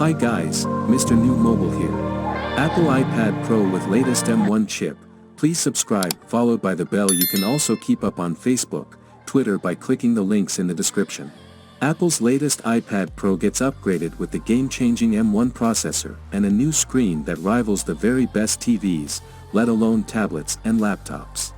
Hi guys, Mr. New Mobile here. Apple iPad Pro with latest M1 chip. Please subscribe, followed by the bell. You can also keep up on Facebook, Twitter by clicking the links in the description. Apple's latest iPad Pro gets upgraded with the game-changing M1 processor and a new screen that rivals the very best TVs, let alone tablets and laptops.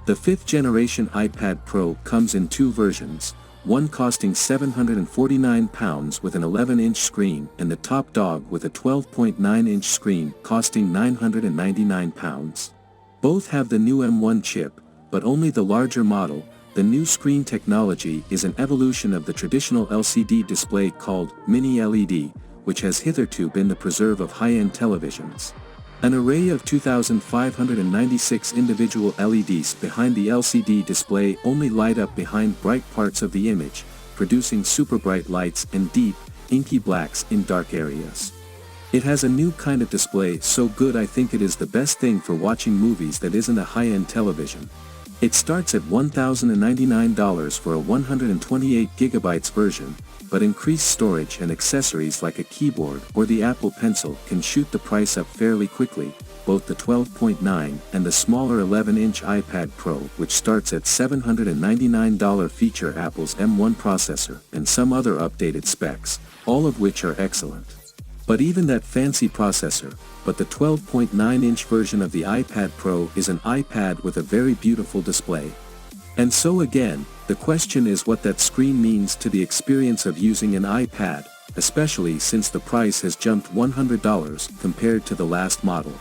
The 5th generation iPad Pro comes in two versions, one costing £749 with an 11-inch screen and the top dog with a 12.9-inch screen costing £999. Both have the new M1 chip, but only the larger model. The new screen technology is an evolution of the traditional LCD display called Mini LED, which has hitherto been the preserve of high-end televisions. An array of 2,596 individual LEDs behind the LCD display only light up behind bright parts of the image, producing super bright lights and deep, inky blacks in dark areas. It has a new kind of display so good I think it is the best thing for watching movies that isn't a high-end television. It starts at $1,099 for a 128GB version, but increased storage and accessories like a keyboard or the Apple Pencil can shoot the price up fairly quickly. Both the 12.9 and the smaller 11-inch iPad Pro, which starts at $799, feature Apple's M1 processor and some other updated specs, all of which are excellent. But even that fancy processor, but the 12.9-inch version of the iPad Pro is an iPad with a very beautiful display. And so again, the question is what that screen means to the experience of using an iPad, especially since the price has jumped $100 compared to the last model.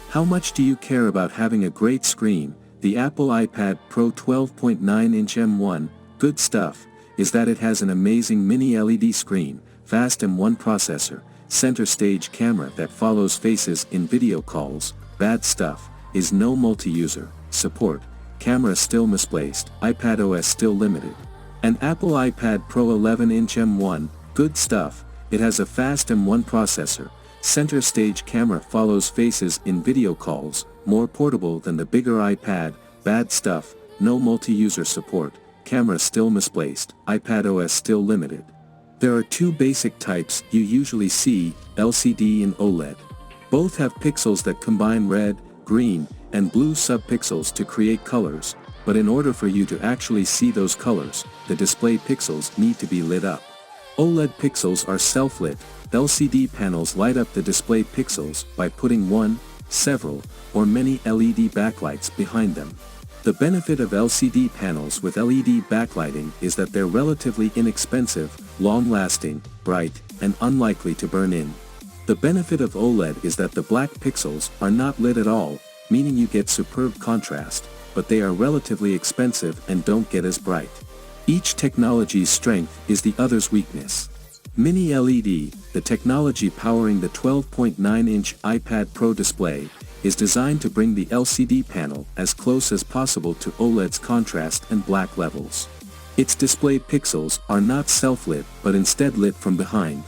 How much do you care about having a great screen? The Apple iPad Pro 12.9-inch M1, good stuff, is that it has an amazing mini LED screen, fast M1 processor, center stage camera that follows faces in video calls. Bad stuff is no multi-user support, camera still misplaced, iPadOS still limited. An Apple iPad Pro 11-inch M1, good stuff, it has a fast M1 processor, center stage camera follows faces in video calls, more portable than the bigger iPad. Bad stuff, no multi-user support, camera still misplaced, iPadOS still limited. There are two basic types you usually see, LCD and OLED. Both have pixels that combine red, green, and blue subpixels to create colors, but in order for you to actually see those colors, the display pixels need to be lit up. OLED pixels are self-lit. LCD panels light up the display pixels by putting one, several, or many LED backlights behind them. The benefit of LCD panels with LED backlighting is that they're relatively inexpensive, long-lasting, bright, and unlikely to burn in. The benefit of OLED is that the black pixels are not lit at all, meaning you get superb contrast, but they are relatively expensive and don't get as bright. Each technology's strength is the other's weakness. Mini LED, the technology powering the 12.9-inch iPad Pro display, is designed to bring the LCD panel as close as possible to OLED's contrast and black levels. Its display pixels are not self-lit but instead lit from behind.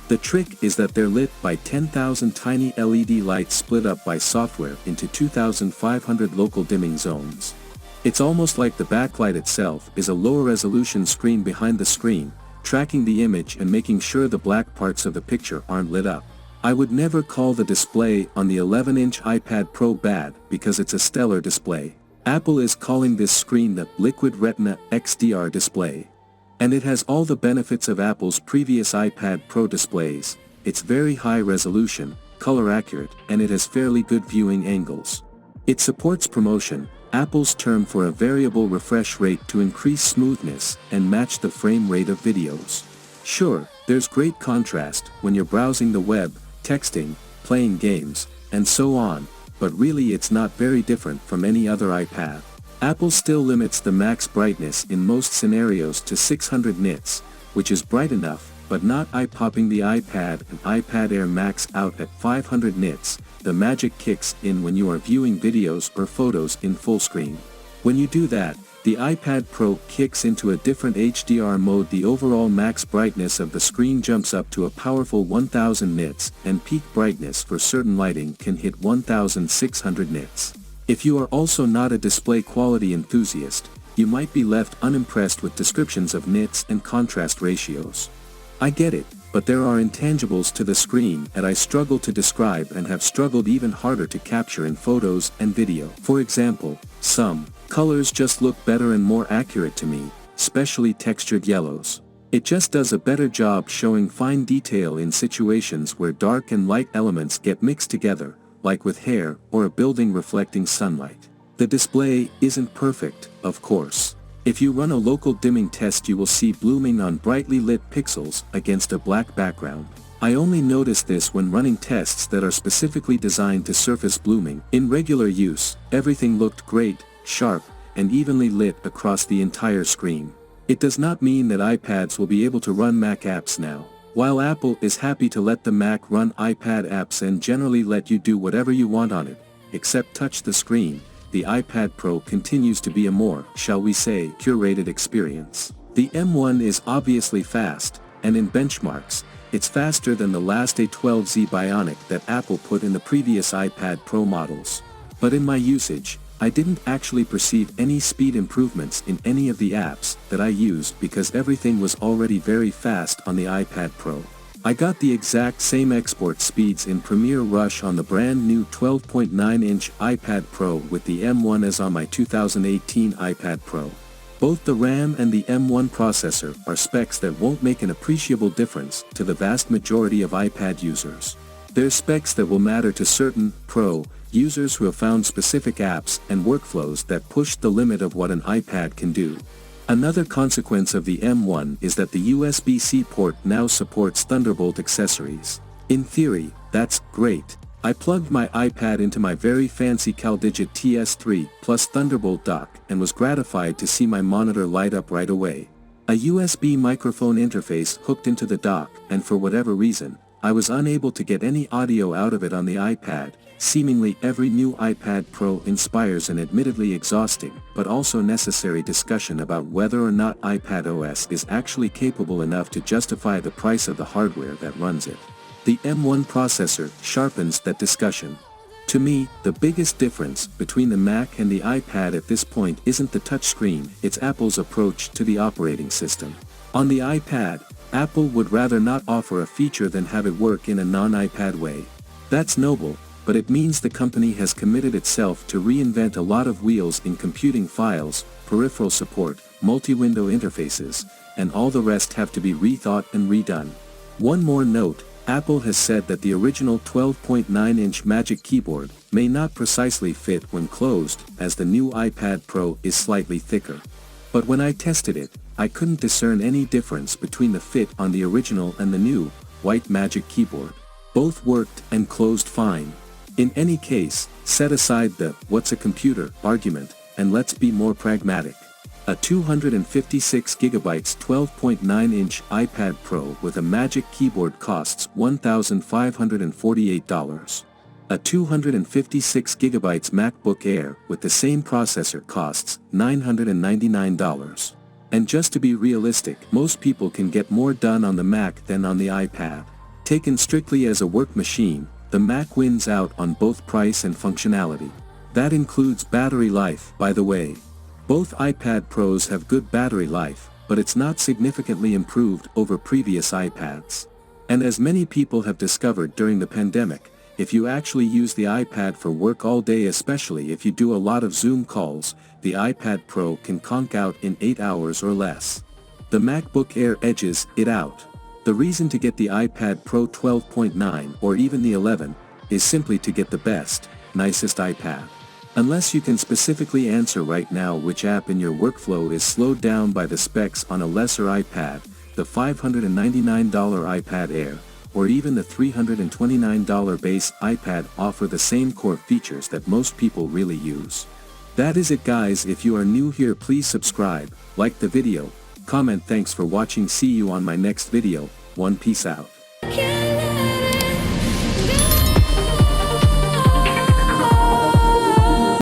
The trick is that they're lit by 10,000 tiny LED lights split up by software into 2,500 local dimming zones. It's almost like the backlight itself is a lower resolution screen behind the screen, tracking the image and making sure the black parts of the picture aren't lit up. I would never call the display on the 11-inch iPad Pro bad because it's a stellar display. Apple is calling this screen the Liquid Retina XDR display. And it has all the benefits of Apple's previous iPad Pro displays. It's very high resolution, color accurate, and it has fairly good viewing angles. It supports ProMotion, Apple's term for a variable refresh rate to increase smoothness and match the frame rate of videos. Sure, there's great contrast when you're browsing the web, texting, playing games, and so on, but really it's not very different from any other iPad. Apple still limits the max brightness in most scenarios to 600 nits, which is bright enough, but not eye-popping. The iPad and iPad Air max out at 500 nits. The magic kicks in when you are viewing videos or photos in full screen. When you do that, the iPad Pro kicks into a different HDR mode. The overall max brightness of the screen jumps up to a powerful 1000 nits, and peak brightness for certain lighting can hit 1600 nits. If you are also not a display quality enthusiast, you might be left unimpressed with descriptions of nits and contrast ratios. I get it, But there are intangibles to the screen that I struggle to describe and have struggled even harder to capture in photos and video. For example, some colors just look better and more accurate to me, especially textured yellows. It just does a better job showing fine detail in situations where dark and light elements get mixed together, like with hair or a building reflecting sunlight. The display isn't perfect, of course. If you run a local dimming test you will see blooming on brightly lit pixels against a black background. I only notice this when running tests that are specifically designed to surface blooming. In regular use, everything looked great, sharp, and evenly lit across the entire screen. It does not mean that iPads will be able to run Mac apps now. While Apple is happy to let the Mac run iPad apps and generally let you do whatever you want on it, except touch the screen, the iPad Pro continues to be a more, shall we say, curated experience. The M1 is obviously fast, and in benchmarks, it's faster than the last A12Z Bionic that Apple put in the previous iPad Pro models. But in my usage, I didn't actually perceive any speed improvements in any of the apps that I used because everything was already very fast on the iPad Pro. I got the exact same export speeds in Premiere Rush on the brand new 12.9-inch iPad Pro with the M1 as on my 2018 iPad Pro. Both the RAM and the M1 processor are specs that won't make an appreciable difference to the vast majority of iPad users. They're specs that will matter to certain Pro users who have found specific apps and workflows that push the limit of what an iPad can do. Another consequence of the M1 is that the USB-C port now supports Thunderbolt accessories. In theory, that's great. I plugged my iPad into my very fancy CalDigit TS3 Plus Thunderbolt dock and was gratified to see my monitor light up right away. A USB microphone interface hooked into the dock, and for whatever reason, I was unable to get any audio out of it on the iPad. Seemingly every new iPad Pro inspires an admittedly exhausting, but also necessary discussion about whether or not iPadOS is actually capable enough to justify the price of the hardware that runs it. The M1 processor sharpens that discussion. To me, the biggest difference between the Mac and the iPad at this point isn't the touchscreen, it's Apple's approach to the operating system. On the iPad, Apple would rather not offer a feature than have it work in a non-iPad way. That's noble, but it means the company has committed itself to reinvent a lot of wheels in computing files, peripheral support, multi-window interfaces, and all the rest have to be rethought and redone. One more note, Apple has said that the original 12.9-inch Magic Keyboard may not precisely fit when closed, as the new iPad Pro is slightly thicker. But when I tested it, I couldn't discern any difference between the fit on the original and the new, white Magic Keyboard. Both worked and closed fine. In any case, set aside the "what's a computer" argument, and let's be more pragmatic. A 256GB 12.9-inch iPad Pro with a Magic Keyboard costs $1,548. A 256GB MacBook Air with the same processor costs $999. And just to be realistic, most people can get more done on the Mac than on the iPad. Taken strictly as a work machine, the Mac wins out on both price and functionality. That includes battery life, by the way. Both iPad Pros have good battery life, but it's not significantly improved over previous iPads. And as many people have discovered during the pandemic, if you actually use the iPad for work all day, especially if you do a lot of Zoom calls, the iPad Pro can conk out in 8 hours or less. The MacBook Air edges it out. The reason to get the iPad Pro 12.9 or even the 11 is simply to get the best, nicest iPad. Unless you can specifically answer right now which app in your workflow is slowed down by the specs on a lesser iPad, the $599 iPad Air, or even the $329 base iPad offer the same core features that most people really use. That is it guys. If you are new here, please subscribe, like the video, comment. Thanks for watching. See you on my next video. Peace out.